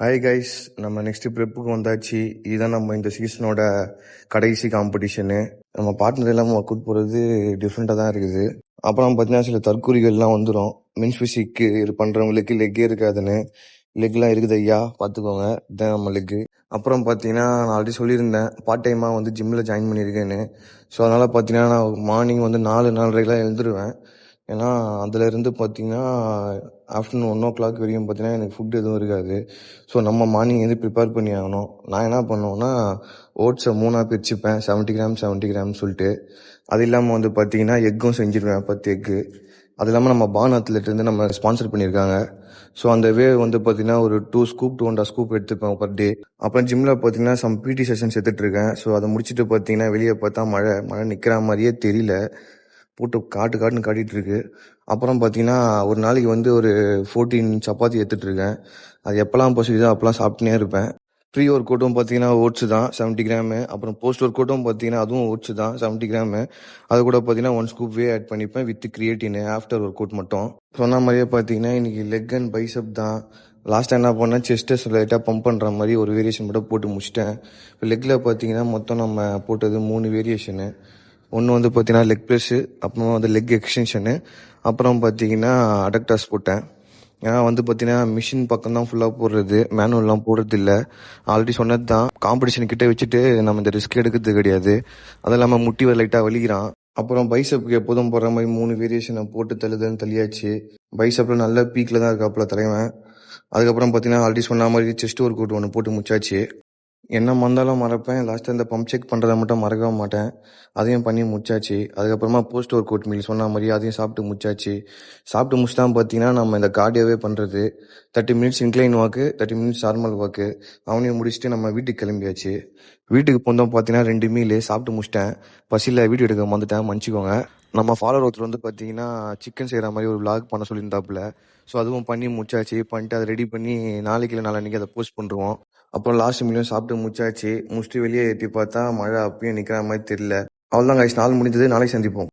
Hi guys, நம்ம next ப்ரெப்புக்கு வந்தாச்சு. இதுதான் நம்ம இந்த சீசனோட கடைசி காம்படிஷனு. நம்ம பார்ட்னர் எல்லாம் ஒர்க் போகிறது டிஃப்ரெண்ட்டாக தான் இருக்குது. அப்புறம் பார்த்தீங்கன்னா சில தற்கூறிகள்லாம் வந்துடும். மின்ஸ் ஃபிசிக்கு இது பண்ணுறவங்களுக்கு லெக்கே இருக்காதுன்னு. லெக்லாம் இருக்குது ஐயா, பார்த்துக்கோங்க. இதுதான் நம்ம லெக்கு. அப்புறம் பார்த்தீங்கன்னா நான் ஆல்ரெடி சொல்லியிருந்தேன் பார்ட் டைமாக வந்து ஜிம்மில் ஜாயின் பண்ணியிருக்கேன்னு. ஸோ அதனால் பார்த்தீங்கன்னா நான் மார்னிங் வந்து 4:30 எழுந்துருவேன். ஏன்னா அதுலேருந்து பார்த்தீங்கன்னா ஆஃப்டர்நூன் 1 o'clock வரைக்கும் பார்த்தீங்கன்னா எனக்கு ஃபுட் எதுவும் இருக்காது. ஸோ நம்ம மார்னிங் வந்து ப்ரிப்பேர் பண்ணி ஆகணும். நான் என்ன பண்ணுவேன்னா ஓட்ஸை 3ஆக பிரிச்சுப்பேன், 70 கிராம் 70 கிராம் சொல்லிட்டு. அது இல்லாமல் வந்து பார்த்தீங்கன்னா எக்கும் செஞ்சுருவேன், 10 எக்கு. அது இல்லாமல் நம்ம பான் அத்லெட்லேருந்து நம்ம ஸ்பான்சர் பண்ணியிருக்காங்க. ஸோ அந்த வந்து பார்த்தீங்கன்னா ஒரு 2 ஸ்கூப் 2.5 ஸ்கூப் எடுத்துப்பேன் பர் டே. அப்புறம் ஜிம்மில் பார்த்தீங்கன்னா சம் பிடி செஷன்ஸ் எடுத்துகிட்ருக்கேன். ஸோ அதை முடிச்சுட்டு பார்த்தீங்கன்னா வெளியே பார்த்தா மழை நிற்கிற மாதிரியே தெரியல, போட்டு காட்டுன்னு காட்டிகிட்டு இருக்கு. அப்புறம் பார்த்தீங்கன்னா ஒரு நாளைக்கு வந்து ஒரு 14 சப்பாத்தி எடுத்துகிட்ருக்கேன். அது எப்போல்லாம் பசிக்குதோ அப்போல்லாம் சாப்பிட்டுனே இருப்பேன். ப்ரீ ஒர்க் அவுட்டும் பார்த்தீங்கன்னா ஓட்ஸு தான் 70 கிராமு. அப்புறம் போஸ்ட் ஒர்க் அவுட்டும் பார்த்தீங்கன்னா அதுவும் ஓட்ஸு தான் 70 கிராமு. அது கூட பார்த்தீங்கன்னா 1 ஸ்கூப் ஆட் பண்ணிப்பேன் with creatine after work out மட்டும். சொன்ன மாதிரியே பார்த்தீங்கன்னா இன்னைக்கு லெக் அண்ட் பைசப் தான். லாஸ்ட்டாக என்ன பண்ணேன், செஸ்ட்டை லைட்டாக பம்ப் பண்ணுற மாதிரி ஒரு வேரியேஷன் மட்டும் போட்டு முடிச்சிட்டேன். இப்போ லெக்கில் பார்த்தீங்கன்னா மொத்தம் நம்ம போட்டது 3 வேரியேஷனு. ஒன்று வந்து பார்த்தீங்கன்னா லெக் ப்ரெஸ்ஸு, அப்புறம் வந்து லெக் எக்ஸ்டென்ஷனு, அப்புறம் பார்த்தீங்கன்னா அடக்டாஸ் போட்டேன். ஏன்னா வந்து பார்த்தீங்கன்னா மிஷின் பக்கம் தான் ஃபுல்லாக போடுறது, மேனுவல்லாம் போடுறது இல்லை. ஆல்ரெடி சொன்னது தான், காம்படிஷன் கிட்டே வச்சுட்டு நம்ம இந்த ரிஸ்க் எடுக்கிறது கிடையாது. அது இல்லாமல் முட்டி லைட்டாக வலிக்கிறான். அப்புறம் பைசப்புக்கு எப்போதும் போடுற மாதிரி 3 வேரியேஷனை போட்டு தள்ளியாச்சு. பைசப்பில் நல்ல பீக்கில் தான் இருக்காப்புல தலைவன். அதுக்கப்புறம் பார்த்தீங்கன்னா ஆல்ரெடி சொன்ன மாதிரி செஸ்ட் ஒர்க் அவுட் ஒன்று போட்டு முடிச்சாச்சு. என்ன மறந்தாலும் மறப்பேன், லாஸ்ட்டாக இந்த பம்ப் செக் பண்ணுறதை மட்டும் மறக்கவே மாட்டேன். அதையும் பண்ணி முடிச்சாச்சு. அதுக்கப்புறமா போஸ்ட் ஒர்க் அவுட் மீல் சொன்ன மாதிரி அதையும் சாப்பிட்டு முடிச்சாச்சு. சாப்பிட்டு முடிச்சு தான் பார்த்தீங்கன்னா நம்ம இந்த கார்டியோவே பண்ணுறது. 30 மினிட்ஸ் இன்க்ளைன் வாக்கு, 30 மினிட்ஸ் நார்மல் வாக்கு. அவனையும் முடிச்சுட்டு நம்ம வீட்டுக்கு கிளம்பியாச்சு. வீட்டுக்கு போனோம் பார்த்தீங்கன்னா 2 மீல் சாப்பிட்டு முடிச்சிட்டேன். பசியில் வீடியோ எடுக்க வந்துட்டேன், மன்னிச்சிக்கோங்க. நம்ம ஃபாலோவர் ஒருத்தர் வந்து பார்த்தீங்கன்னா சிக்கன் செய்கிற மாதிரி ஒரு vlog பண்ண சொல்லியிருந்தாப்புல. ஸோ அதுவும் பண்ணி முடிச்சாச்சு. பண்ணிட்டு அதை ரெடி பண்ணி நாளைக்கு இல்லை நாளான்னைக்கு அதை போஸ்ட் பண்ணுறோம். அப்புறம் லாஸ்ட் மீலும் சாப்பிட்டு முடிச்சாச்சு. முடிச்சுட்டு வெளியே எட்டி பார்த்தா மழை அப்பயும் நிற்கிற மாதிரி தெரியல. அவ்வளோதான் கைஸ், நாள் முடிஞ்சது. நாளைக்கு சந்திப்போம்.